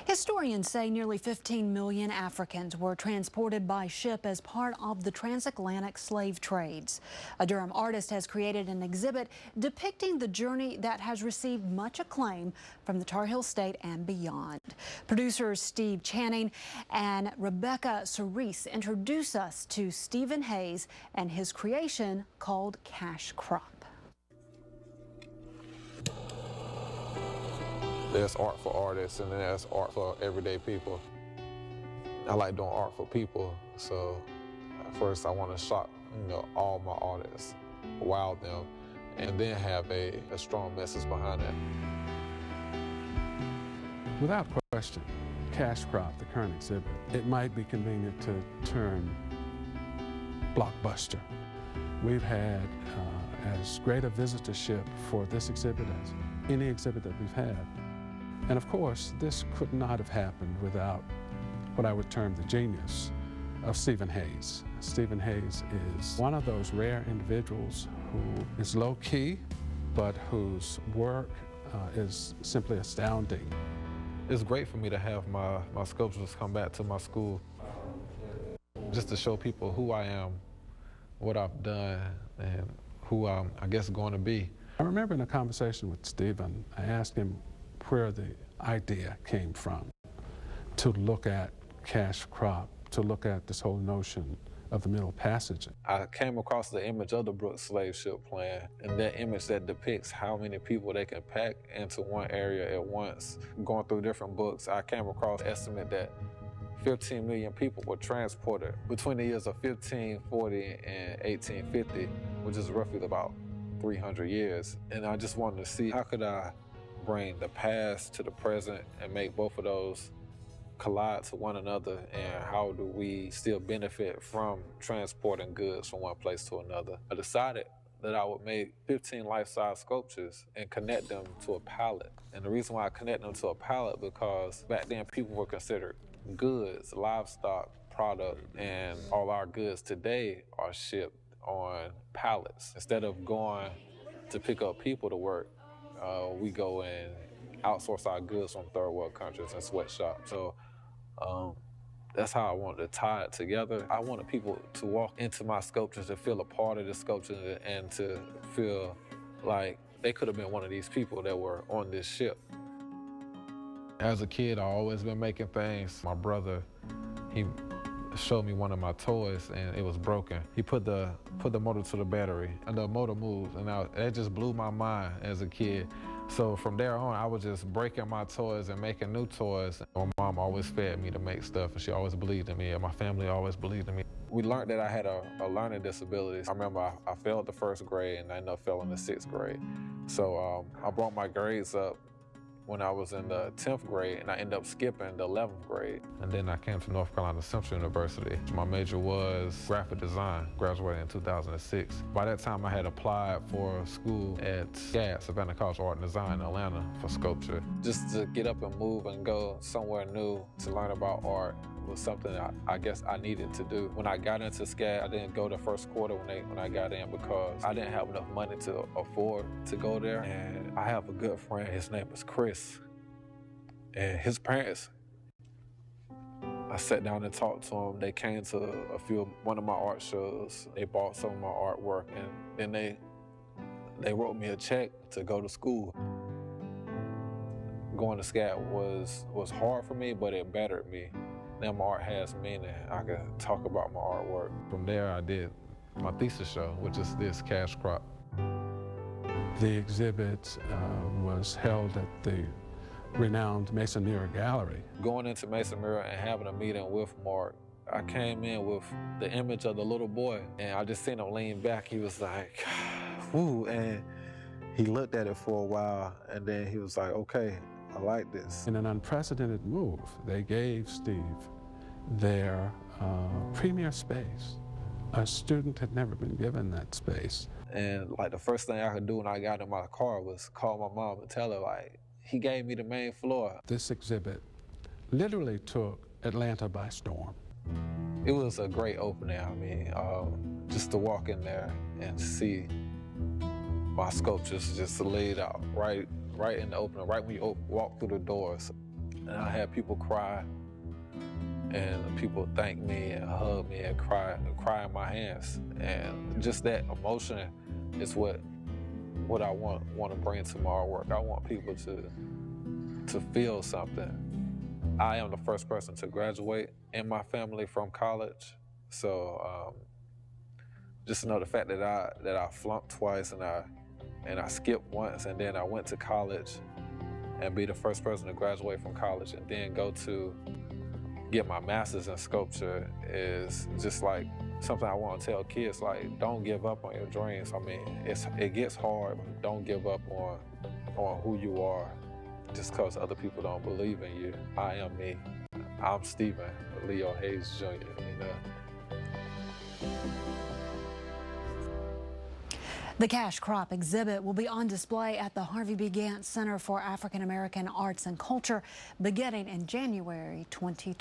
Historians say nearly 15 million Africans were transported by ship as part of the transatlantic slave trades. A Durham artist has created an exhibit depicting the journey that has received much acclaim from the Tar Heel State and beyond. Producers Steve Channing and Rebecca Cerise introduce us to Stephen Hayes and his creation called Cash Crop. There's art for artists, and then there's art for everyday people. I like doing art for people, so at first I want to shock, all my artists, wow them, and then have a strong message behind it. Without question, Cash Crop, the current exhibit, it might be convenient to term blockbuster. We've had as great a visitorship for this exhibit as any exhibit that we've had. And of course, this could not have happened without what I would term the genius of Stephen Hayes. Stephen Hayes is one of those rare individuals who is low-key, but whose work is simply astounding. It's great for me to have my sculptures come back to my school, just to show people who I am, what I've done, and who I'm, I guess, going to be. I remember in a conversation with Stephen, I asked him where the idea came from to look at Cash Crop, to look at this whole notion of the Middle Passage. I came across the image of the Brooks slave ship plan, and that image that depicts how many people they can pack into one area at once. Going through different books, I came across the estimate that 15 million people were transported between the years of 1540 and 1850, which is roughly about 300 years. And I just wanted to see how could I bring the past to the present and make both of those collide to one another, and how do we still benefit from transporting goods from one place to another. I decided that I would make 15 life-size sculptures and connect them to a pallet. And the reason why I connect them to a pallet, because back then people were considered goods, livestock, product, and all our goods today are shipped on pallets. Instead of going to pick up people to work, we go and outsource our goods from third world countries and sweatshops. So that's how I wanted to tie it together. I wanted people to walk into my sculptures to feel a part of the sculpture and to feel like they could have been one of these people that were on this ship. As a kid, I've always been making things. My brother, he showed me one of my toys and it was broken. He put the motor to the battery and the motor moved, and that just blew my mind as a kid. So from there on, I was just breaking my toys and making new toys. My mom always fed me to make stuff, and she always believed in me, and my family always believed in me. We learned that I had a learning disability. I remember I failed the first grade and I ended up failing the 6th grade. So I brought my grades up when I was in the 10th grade, and I ended up skipping the 11th grade. And then I came to North Carolina Cental University. My major was graphic design, graduated in 2006. By that time, I had applied for school at SCAD, Savannah College of Art and Design in Atlanta, for sculpture. Just to get up and move and go somewhere new to learn about art was something I guess I needed to do. When I got into SCAD, I didn't go the first quarter when I got in because I didn't have enough money to afford to go there. And I have a good friend, his name is Chris, and his parents, I sat down and talked to them. They came to one of my art shows. They bought some of my artwork, and then they wrote me a check to go to school. Going to SCAD was hard for me, but it bettered me. Now my art has meaning. I can talk about my artwork. From there, I did my thesis show, which is this Cash Crop. The exhibit was held at the renowned Mason Mirror Gallery. Going into Mason Mirror and having a meeting with Mark, I came in with the image of the little boy, and I just seen him lean back. He was like, whoo, and he looked at it for a while, and then he was like, okay, I like this. In an unprecedented move, they gave Steve their premier space. A student had never been given that space. And like the first thing I could do when I got in my car was call my mom and tell her, like, he gave me the main floor. This exhibit literally took Atlanta by storm. It was a great opening. I mean, just to walk in there and see my sculptures just laid out right in the opening, right when you walk through the doors. And I had people cry, and people thank me and hug me and cry in my hands. And just that emotion is what I want to bring to my artwork. I want people to feel something. I am the first person to graduate in my family from college, so just to know the fact that I flunked twice and I skipped once, and then I went to college, and be the first person to graduate from college and then go to get my master's in sculpture is just like something I want to tell kids, like, don't give up on your dreams. I mean, it gets hard, but don't give up on who you are just because other people don't believe in you. I am me. I'm Stephen Leo Hayes Jr. The Cash Crop exhibit will be on display at the Harvey B. Gantt Center for African American Arts and Culture beginning in January 2020.